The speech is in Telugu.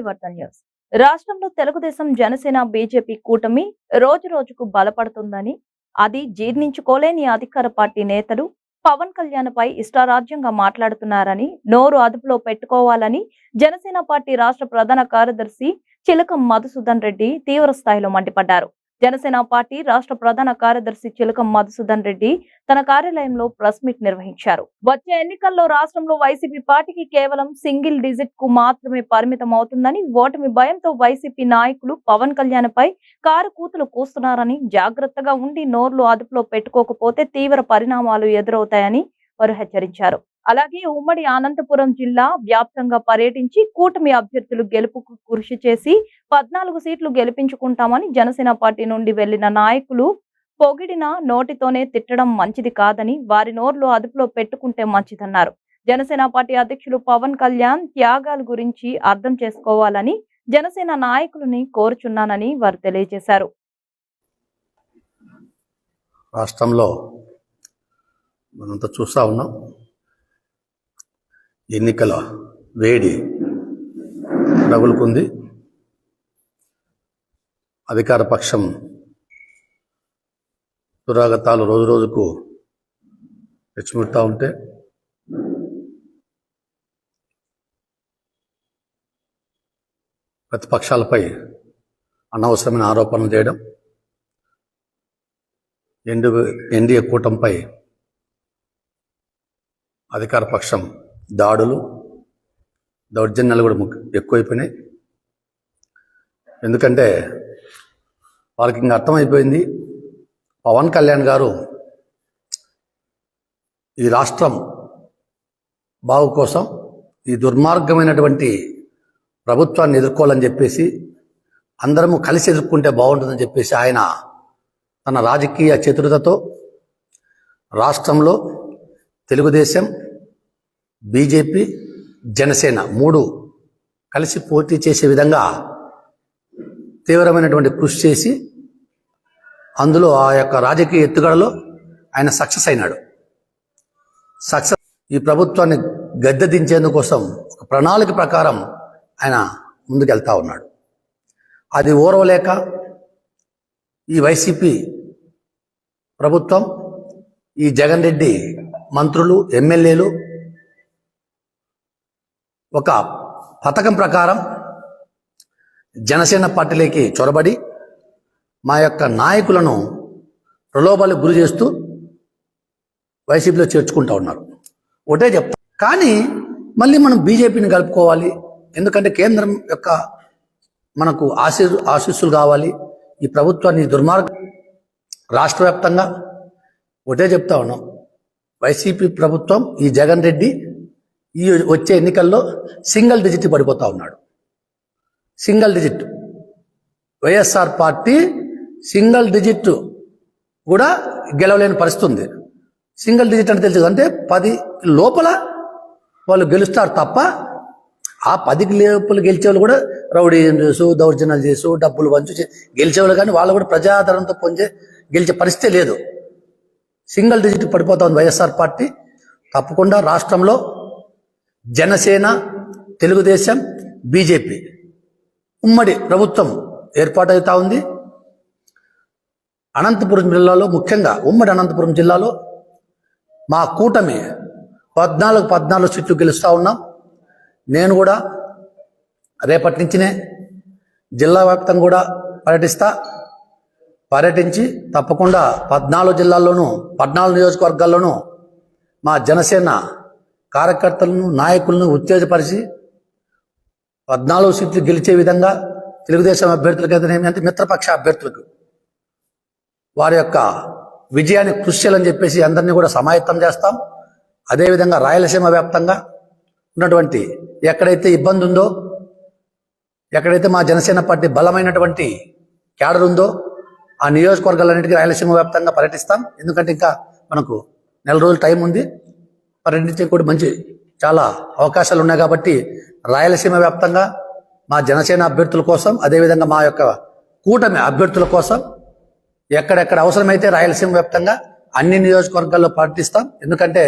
ఆర్యవర్ధన్ న్యూస్. రాష్ట్రంలో తెలుగుదేశం, జనసేన, బీజేపీ కూటమి రోజు రోజుకు బలపడుతుందని, అది జీర్ణించుకోలేని అధికార పార్టీ నేతలు పవన్ కళ్యాణ్ పై ఇష్టారాజ్యంగా మాట్లాడుతున్నారని, నోరు అదుపులో పెట్టుకోవాలని జనసేన పార్టీ రాష్ట్ర ప్రధాన కార్యదర్శి చిలకం మధుసూదన్ రెడ్డి తీవ్ర స్థాయిలో మండిపడ్డారు. జనసేన పార్టీ రాష్ట్ర ప్రధాన కార్యదర్శి చిలకం మధుసూదన్ రెడ్డి తన కార్యాలయంలో ప్రెస్ మీట్ నిర్వహించారు. వచ్చే ఎన్నికల్లో రాష్ట్రంలో వైసీపీ పార్టీకి కేవలం సింగిల్ డిజిట్ కు మాత్రమే పరిమితం అవుతుందని, ఓటమి భయంతో వైసీపీ నాయకులు పవన్ కళ్యాణ్ పై కారు కూతులు కూస్తున్నారని, జాగ్రత్తగా ఉండి నోర్లు అదుపులో పెట్టుకోకపోతే తీవ్ర పరిణామాలు ఎదురవుతాయని వారు హెచ్చరించారు. అలాగే ఉమ్మడి అనంతపురం జిల్లా వ్యాప్తంగా పర్యటించి కూటమి అభ్యర్థులు గెలుపుకు కృషి చేసి 14 సీట్లు గెలిపించుకుంటామని జనసేన పార్టీ నుండి వెళ్లిన నాయకులు పొగిడిన నోటితోనే తిట్టడం మంచిది కాదని, వారి నోర్లు అదుపులో పెట్టుకుంటే మంచిదన్నారు. జనసేన పార్టీ అధ్యక్షులు పవన్ కళ్యాణ్ త్యాగాల గురించి అర్థం చేసుకోవాలని జనసేన నాయకులని కోరుచున్నానని వారు తెలియజేశారు. రాష్ట్రంలో మనంతా చూస్తా ఉన్నాం, ఎన్నికల వేడి రగులుకుంది. అధికార పక్షం దురాగతాలు రోజు రోజుకు రెచ్చిముడుతూ ఉంటే ప్రతిపక్షాలపై అనవసరమైన ఆరోపణలు చేయడం, ఎన్డీఏ కూటమిపై అధికార పక్షం దాడులు, దౌర్జన్యాలు కూడా ఎక్కువైపోయినాయి. ఎందుకంటే వాళ్ళకి ఇంకా అర్థమైపోయింది, పవన్ కళ్యాణ్ గారు ఈ రాష్ట్రం బాగు కోసం ఈ దుర్మార్గమైనటువంటి ప్రభుత్వాన్ని ఎదుర్కోవాలని చెప్పేసి, అందరము కలిసి ఎదుర్కొంటే బాగుంటుందని చెప్పేసి ఆయన తన రాజకీయ చతురతతో రాష్ట్రంలో తెలుగుదేశం, బీజేపీ, జనసేన 3 కలిసి పోటీ చేసే విధంగా తీవ్రమైనటువంటి కృషి చేసి, అందులో ఆ యొక్క రాజకీయ ఎత్తుగడలో ఆయన సక్సెస్ అయినాడు. ఈ ప్రభుత్వాన్ని గద్దె దించేందుకోసం ఒక ప్రణాళిక ప్రకారం ఆయన ముందుకెళ్తా ఉన్నాడు. అది ఓర్వలేక ఈ వైసీపీ ప్రభుత్వం, ఈ జగన్ రెడ్డి మంత్రులు, ఎమ్మెల్యేలు ఒక పథకం ప్రకారం జనసేన పార్టీలోకి చొరబడి మా యొక్క నాయకులను ప్రలోభాలకు గురి చేస్తూ వైసీపీలో చేర్చుకుంటూ ఉన్నారు. ఒకటే చెప్తాం, కానీ మళ్ళీ మనం బీజేపీని కలుపుకోవాలి, ఎందుకంటే కేంద్రం యొక్క మనకు ఆశీస్సులు కావాలి. ఈ ప్రభుత్వాన్ని దుర్మార్గం రాష్ట్ర వ్యాప్తంగా ఒకటే చెప్తా ఉన్నాం, వైసీపీ ప్రభుత్వం, ఈ జగన్ రెడ్డి ఈ వచ్చే ఎన్నికల్లో సింగిల్ డిజిట్ పడిపోతా ఉన్నాడు. Single digit, YSR party single digit కూడా గెలవలేని పరిస్థితి ఉంది. సింగిల్ డిజిట్ అంటే తెలుసు, అంటే 10 లోపల వాళ్ళు గెలుస్తారు తప్ప, ఆ 10 లోపల గెలిచేవాళ్ళు కూడా రౌడీ చేసు, దౌర్జన్యాలు చేసు, డబ్బులు పంచు గెలిచేవాళ్ళు, కానీ వాళ్ళు కూడా ప్రజాదరణతో గెలిచే పరిస్థితి లేదు. సింగిల్ డిజిట్ పడిపోతా ఉంది వైఎస్ఆర్ పార్టీ. తప్పకుండా రాష్ట్రంలో జనసేన, తెలుగుదేశం, బీజేపీ ఉమ్మడి ప్రభుత్వం ఏర్పాటవుతా ఉంది. అనంతపురం జిల్లాలో, ముఖ్యంగా ఉమ్మడి అనంతపురం జిల్లాలో మా కూటమి 14 సీట్లు గెలుస్తూ ఉన్నాం. నేను కూడా రేపటి నుంచినే జిల్లా వ్యాప్తంగా కూడా పర్యటించి తప్పకుండా 14 జిల్లాల్లోనూ 14 నియోజకవర్గాల్లోనూ మా జనసేన కార్యకర్తలను, నాయకులను ఉత్తేజపరిచి 14 సీట్లు గెలిచే విధంగా తెలుగుదేశం అభ్యర్థులకు అంటే మిత్రపక్ష అభ్యర్థులకు వారి యొక్క విజయాన్ని కృషి చేయాలని చెప్పేసి అందరినీ కూడా సమాయత్తం చేస్తాం. అదేవిధంగా రాయలసీమ వ్యాప్తంగా ఉన్నటువంటి ఎక్కడైతే ఇబ్బంది ఉందో, ఎక్కడైతే మా జనసేన పార్టీ బలమైనటువంటి క్యాడర్ ఉందో, ఆ నియోజకవర్గాలన్నిటికీ రాయలసీమ వ్యాప్తంగా పర్యటిస్తాం. ఎందుకంటే ఇంకా మనకు 4 రోజులు టైం ఉంది, పర్యటించే కూడా మంచి చాలా అవకాశాలు ఉన్నాయి. కాబట్టి రాయలసీమ వ్యాప్తంగా మా జనసేన అభ్యర్థుల కోసం, అదేవిధంగా మా యొక్క కూటమి అభ్యర్థుల కోసం ఎక్కడెక్కడ అవసరమైతే రాయలసీమ వ్యాప్తంగా అన్ని నియోజకవర్గాల్లో పర్యటిస్తాం. ఎందుకంటే